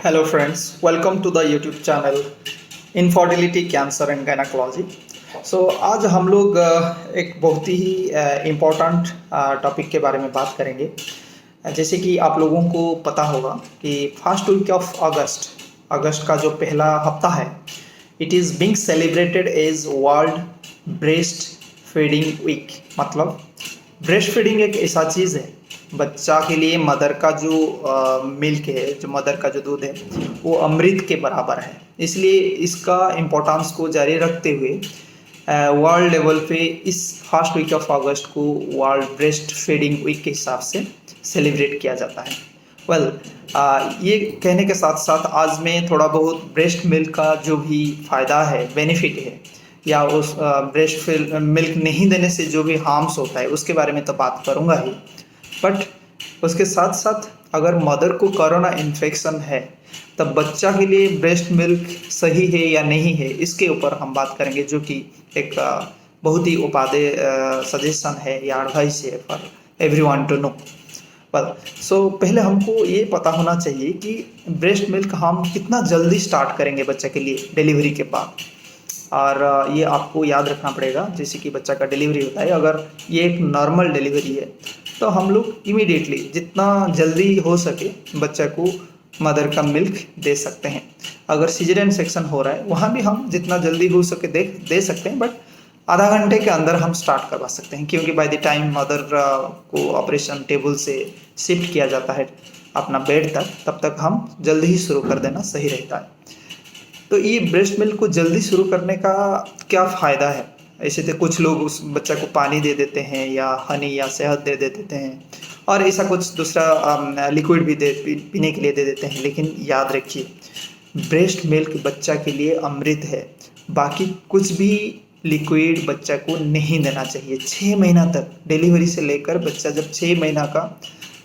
Hello friends, welcome to the YouTube channel Infertility Cancer and Gynecology। आज हम लोग एक बहुत ही इम्पोर्टेंट टॉपिक के बारे में बात करेंगे। जैसे कि आप लोगों को पता होगा कि फर्स्ट वीक ऑफ अगस्त का जो पहला हफ्ता है, it is being celebrated as world breast feeding week. मतलब ब्रेस्ट फीडिंग एक ऐसा चीज़ है, बच्चा के लिए मदर का जो मिल्क है, जो मदर का जो दूध है, वो अमृत के बराबर है। इसलिए इसका इम्पोर्टेंस को जारी रखते हुए वर्ल्ड लेवल पे इस फर्स्ट वीक ऑफ अगस्त को वर्ल्ड ब्रेस्ट फीडिंग वीक के हिसाब से सेलिब्रेट किया जाता है। ये कहने के साथ साथ आज मैं थोड़ा बहुत ब्रेस्ट मिल्क का जो भी फ़ायदा है, बेनिफिट है, या उस ब्रेस्ट मिल्क नहीं देने से जो भी हार्म्स होता है उसके बारे में तो बात करूँगा ही। बट उसके साथ साथ अगर मदर को कोरोना इन्फेक्शन है तब बच्चा के लिए ब्रेस्ट मिल्क सही है या नहीं है, इसके ऊपर हम बात करेंगे, जो कि एक बहुत ही उपादेय सजेशन है या एडवाइस है फॉर एवरीवन टू नो। पहले हमको ये पता होना चाहिए कि ब्रेस्ट मिल्क हम कितना जल्दी स्टार्ट करेंगे बच्चे के लिए डिलीवरी के बाद। और ये आपको याद रखना पड़ेगा, जैसे कि बच्चा का डिलीवरी होता है, अगर ये एक नॉर्मल डिलीवरी है तो हम लोग इमीडिएटली जितना जल्दी हो सके बच्चा को मदर का मिल्क दे सकते हैं। अगर सीजरियन सेक्शन हो रहा है वहाँ भी हम जितना जल्दी हो सके दे सकते हैं, बट आधा घंटे के अंदर हम स्टार्ट करवा सकते हैं, क्योंकि बाय द टाइम मदर को ऑपरेशन टेबल से शिफ्ट किया जाता है अपना बेड तक, तब तक हम जल्दी ही शुरू कर देना सही रहता है। तो ये ब्रेस्ट मिल्क को जल्दी शुरू करने का क्या फ़ायदा है? ऐसे तो कुछ लोग उस बच्चा को पानी दे देते हैं या हनी या शहद दे देते हैं, और ऐसा कुछ दूसरा लिक्विड भी पीने के लिए दे देते हैं। लेकिन याद रखिए, ब्रेस्ट मिल्क बच्चा के लिए अमृत है। बाकी कुछ भी लिक्विड बच्चा को नहीं देना चाहिए 6 महीना तक। डिलीवरी से लेकर बच्चा जब 6 महीना का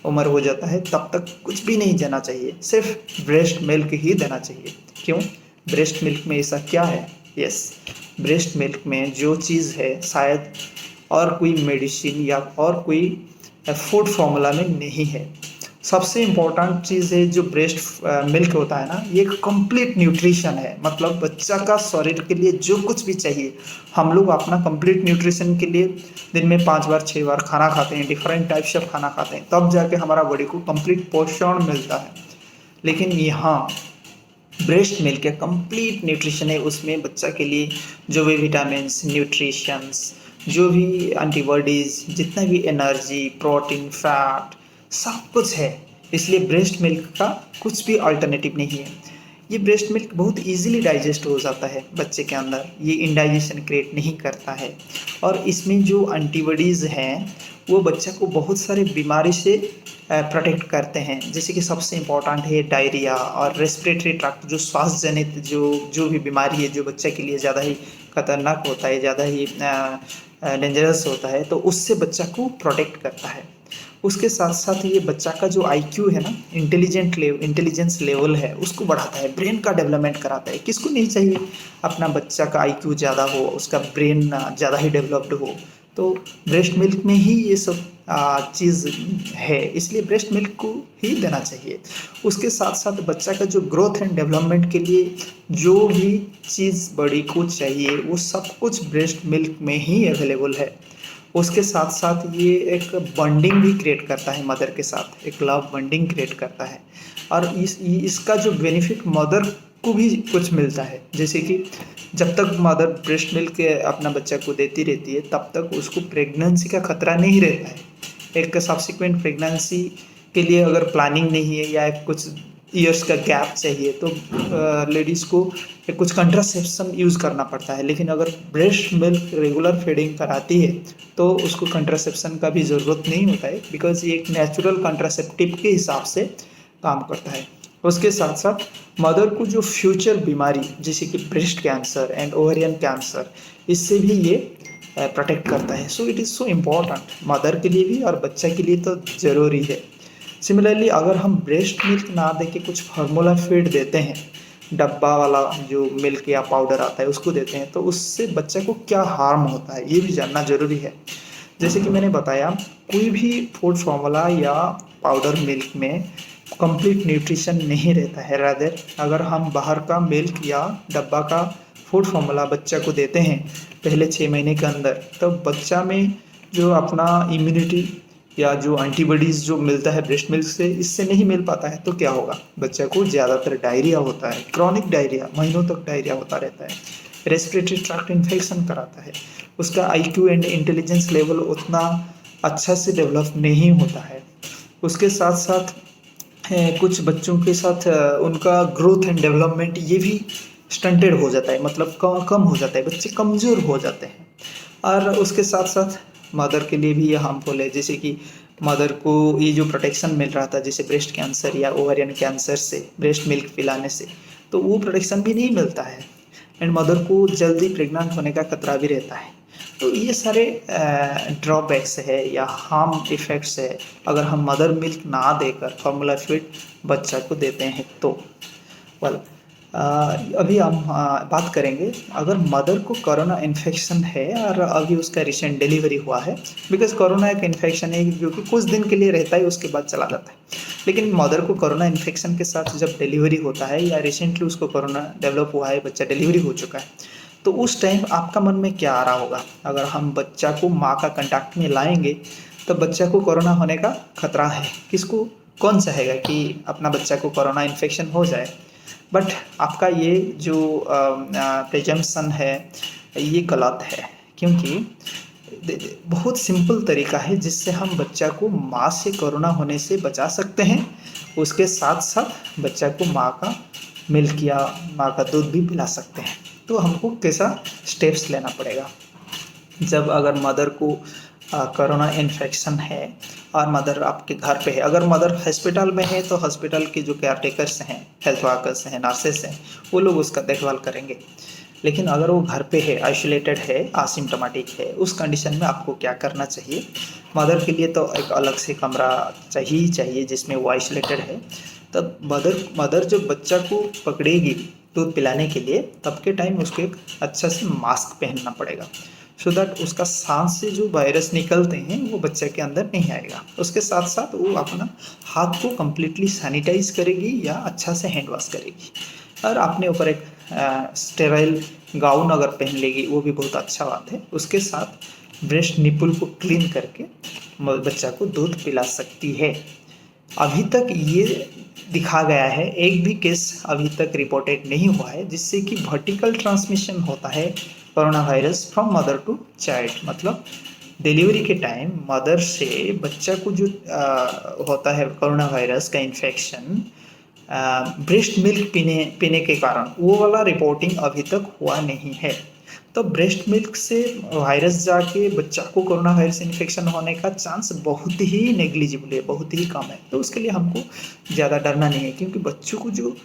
उम्र हो जाता है तब तक कुछ भी नहीं देना चाहिए, सिर्फ ब्रेस्ट मिल्क ही देना चाहिए। क्यों? ब्रेस्ट मिल्क में ऐसा क्या है? यस, ब्रेस्ट मिल्क में जो चीज़ है शायद और कोई मेडिसिन या और कोई फूड फार्मूला में नहीं है। सबसे इम्पोर्टेंट चीज़ है जो ब्रेस्ट मिल्क होता है ना, ये एक कंप्लीट न्यूट्रिशन है। मतलब बच्चा का शरीर के लिए जो कुछ भी चाहिए, हम लोग अपना कंप्लीट न्यूट्रिशन के लिए दिन में 5 बार 6 बार खाना खाते हैं, डिफरेंट टाइप्स ऑफ खाना खाते हैं, तब जाके हमारा बॉडी को कंप्लीट पोषण मिलता है। लेकिन यहाँ ब्रेस्ट मिल्क का कंप्लीट न्यूट्रिशन है। उसमें बच्चा के लिए जो भी विटामिन्स, न्यूट्रिशंस, जो भी एंटीबॉडीज़, जितना भी एनर्जी, प्रोटीन, फैट, सब कुछ है। इसलिए ब्रेस्ट मिल्क का कुछ भी अल्टरनेटिव नहीं है। ये ब्रेस्ट मिल्क बहुत इजीली डाइजेस्ट हो जाता है बच्चे के अंदर, ये इंडाइजेशन क्रिएट नहीं करता है। और इसमें जो एंटीबॉडीज़ हैं वो बच्चा को बहुत सारे बीमारी से प्रोटेक्ट करते हैं। जैसे कि सबसे इम्पोर्टेंट है डायरिया और रेस्पिरेटरी ट्रैक्ट, जो श्वास जनित जो भी बीमारी है, जो बच्चे के लिए ज़्यादा ही खतरनाक होता है, ज़्यादा ही डेंजरस होता है, तो उससे बच्चा को प्रोटेक्ट करता है। उसके साथ साथ ये बच्चा का जो IQ है ना, इंटेलिजेंस लेवल है, उसको बढ़ाता है, ब्रेन का डेवलपमेंट कराता है। किसको नहीं चाहिए अपना बच्चा का IQ ज़्यादा हो, उसका ब्रेन ज़्यादा ही डेवलप्ड हो? तो ब्रेस्ट मिल्क में ही ये सब चीज़ है, इसलिए ब्रेस्ट मिल्क को ही देना चाहिए। उसके साथ साथ बच्चा का जो ग्रोथ एंड डेवलपमेंट के लिए जो भी चीज़ बॉडी को चाहिए वो सब कुछ ब्रेस्ट मिल्क में ही अवेलेबल है। उसके साथ साथ ये एक बॉन्डिंग भी क्रिएट करता है मदर के साथ, एक लव बॉन्डिंग क्रिएट करता है। और इसका जो बेनिफिट मदर को भी कुछ मिलता है, जैसे कि जब तक मदर ब्रेस्ट मिल्क अपना बच्चा को देती रहती है तब तक उसको प्रेगनेंसी का खतरा नहीं रहता है। एक सब्सिक्वेंट प्रेगनेंसी के लिए अगर प्लानिंग नहीं है या कुछ ईयर्स का गैप चाहिए तो लेडीज़ को कुछ कंट्रासेप्शन यूज़ करना पड़ता है। लेकिन अगर ब्रेस्ट मिल्क रेगुलर फीडिंग कराती है तो उसको कंट्रासेप्शन का भी ज़रूरत नहीं होता है, बिकॉज ये एक नेचुरल कंट्रासेप्टिव के हिसाब से काम करता है। उसके साथ साथ मदर को जो फ्यूचर बीमारी जैसे कि breast cancer and ovarian cancer, इससे भी ये प्रोटेक्ट करता है। So it is so important, mother के लिए भी और बच्चा के लिए तो ज़रूरी है। सिमिलरली अगर हम ब्रेस्ट मिल्क ना दे के कुछ फार्मूला फीड देते हैं, डब्बा वाला जो मिल्क या पाउडर आता है उसको देते हैं, तो उससे बच्चे को क्या हार्म होता है ये भी जानना ज़रूरी है। जैसे कि मैंने बताया, कोई भी फूड फार्मूला या पाउडर मिल्क में कंप्लीट न्यूट्रिशन नहीं रहता है। रादर अगर हम बाहर का मिल्क या डब्बा का फूड फार्मूला बच्चा को देते हैं पहले 6 महीने के अंदर, तब बच्चा में जो अपना इम्यूनिटी या जो एंटीबॉडीज़ जो मिलता है ब्रेस्ट मिल्क से, इससे नहीं मिल पाता है। तो क्या होगा, बच्चा को ज़्यादातर डायरिया होता है, क्रॉनिक डायरिया, महीनों तक डायरिया होता रहता है, रेस्पिरेटरी ट्रैक्ट इन्फेक्शन कराता है, उसका IQ एंड इंटेलिजेंस लेवल उतना अच्छा से डेवलप नहीं होता है। उसके साथ साथ कुछ बच्चों के साथ उनका ग्रोथ एंड डेवलपमेंट ये भी स्टंटेड हो जाता है, मतलब कम हो जाता है, बच्चे कमज़ोर हो जाते हैं। और उसके साथ साथ मदर के लिए भी ये हार्मफुल है, जैसे कि मदर को ये जो प्रोटेक्शन मिल रहा था जैसे ब्रेस्ट कैंसर या ओवरियन कैंसर से ब्रेस्ट मिल्क पिलाने से, तो वो प्रोटेक्शन भी नहीं मिलता है एंड मदर को जल्दी प्रेग्नेंट होने का खतरा भी रहता है। तो ये सारे ड्रॉबैक्स है या हार्म इफ़ेक्ट्स है अगर हम मदर मिल्क ना देकर फार्मूला फीड बच्चा को देते हैं तो। वेल, अभी हम बात करेंगे अगर मदर को कोरोना इन्फेक्शन है और अभी उसका रिसेंट डिलीवरी हुआ है, बिकॉज कोरोना एक इन्फेक्शन है जो कि कुछ दिन के लिए रहता है, उसके बाद चला जाता है। लेकिन मदर को कोरोना इन्फेक्शन के साथ जब डिलीवरी होता है या रिसेंटली उसको कोरोना डेवलप हुआ है, बच्चा डिलीवरी हो चुका है, तो उस टाइम आपका मन में क्या आ रहा होगा? अगर हम बच्चा को माँ का कंटैक्ट में लाएंगे तो बच्चा को कोरोना होने का खतरा है। किसको, कौन चाहेगा कि अपना बच्चा को कोरोना इन्फेक्शन हो जाए? बट आपका ये जो प्रिजम्पशन है ये गलत है, क्योंकि बहुत सिंपल तरीका है जिससे हम बच्चा को माँ से कोरोना होने से बचा सकते हैं। उसके साथ साथ बच्चा को माँ का मिल्क या माँ का दूध भी पिला सकते हैं। तो हमको कैसा स्टेप्स लेना पड़ेगा? जब अगर मदर को कोरोना इन्फेक्शन है और मदर आपके घर पे है, अगर मदर हॉस्पिटल में है तो हॉस्पिटल के जो केयर टेकर्स हैं, हेल्थ वर्कर्स हैं, नर्सेस हैं, वो लोग उसका देखभाल करेंगे। लेकिन अगर वो घर पे है, आइसोलेटेड है, असिम्प्टोमेटिक है, उस कंडीशन में आपको क्या करना चाहिए? मदर के लिए तो एक अलग से कमरा चाहिए जिसमें वो आइसोलेटेड है। तब मदर जब बच्चा को पकड़ेगी दूध पिलाने के लिए, तब के टाइम उसको एक अच्छा से मास्क पहनना पड़ेगा, सो दैट उसका सांस से जो वायरस निकलते हैं वो बच्चे के अंदर नहीं आएगा। उसके साथ साथ वो अपना हाथ को कम्प्लीटली सैनिटाइज करेगी या अच्छा से हैंड वॉश करेगी, और अपने ऊपर एक स्टेराइल गाउन अगर पहन लेगी वो भी बहुत अच्छा बात है। उसके साथ ब्रेस्ट निपुल को क्लीन करके बच्चा को दूध पिला सकती है। अभी तक ये दिखा गया है, एक भी केस अभी तक रिपोर्टेड नहीं हुआ है जिससे कि वर्टिकल ट्रांसमिशन होता है corona virus from mother to child. मतलब डिलीवरी के टाइम मदर से बच्चा को जो होता है कोरोना वायरस का इन्फेक्शन ब्रेस्ट मिल्क पीने के कारण, वो वाला रिपोर्टिंग अभी तक हुआ नहीं है। तो ब्रेस्ट मिल्क से वायरस जाके बच्चा को कोरोना वायरस इन्फेक्शन होने का चांस बहुत ही नेग्लिजिबल है, बहुत ही कम है। तो उसके लिए हमको ज़्यादा डरना नहीं है, क्योंकि बच्चों को जो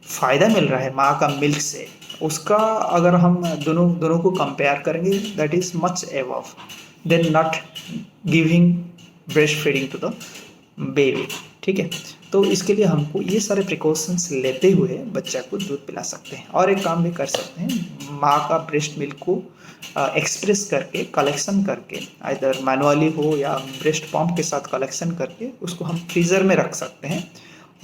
फ़ायदा मिल रहा है माँ का मिल्क से, उसका अगर हम दोनों को कंपेयर करेंगे, that is much above than not giving breast feeding to the baby. ठीक है, तो इसके लिए हमको ये सारे प्रिकॉशंस लेते हुए बच्चा को दूध पिला सकते हैं। और एक काम भी कर सकते हैं, माँ का ब्रेस्ट मिल्क को एक्सप्रेस करके, कलेक्शन करके, आइदर मैनुअली हो या ब्रेस्ट पंप के साथ कलेक्शन करके उसको हम फ्रीज़र में रख सकते हैं।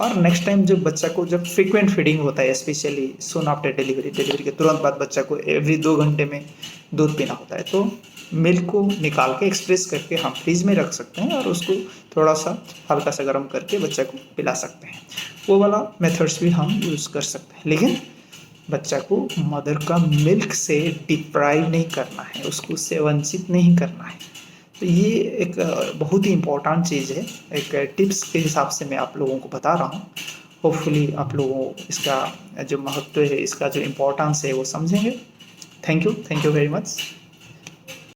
और नेक्स्ट टाइम जब बच्चा को, जब फ्रीक्वेंट फीडिंग होता है, स्पेशली सून आफ्टर डिलीवरी के तुरंत बाद बच्चा को एवरी 2 घंटे में दूध पीना होता है, तो मिल्क को निकाल के एक्सप्रेस करके हम फ्रीज में रख सकते हैं और उसको थोड़ा सा हल्का सा गर्म करके बच्चे को पिला सकते हैं। वो वाला मेथड्स भी हम यूज़ कर सकते हैं, लेकिन बच्चा को मदर का मिल्क से डिप्राइव नहीं करना है, उसको उससे वंचित नहीं करना है। तो ये एक बहुत ही इम्पोर्टेंट चीज़ है, एक टिप्स के हिसाब से मैं आप लोगों को बता रहा हूँ। होपफुली आप लोगों इसका जो महत्व है, इसका जो इम्पोर्टेंस है वो समझेंगे। Thank you very much.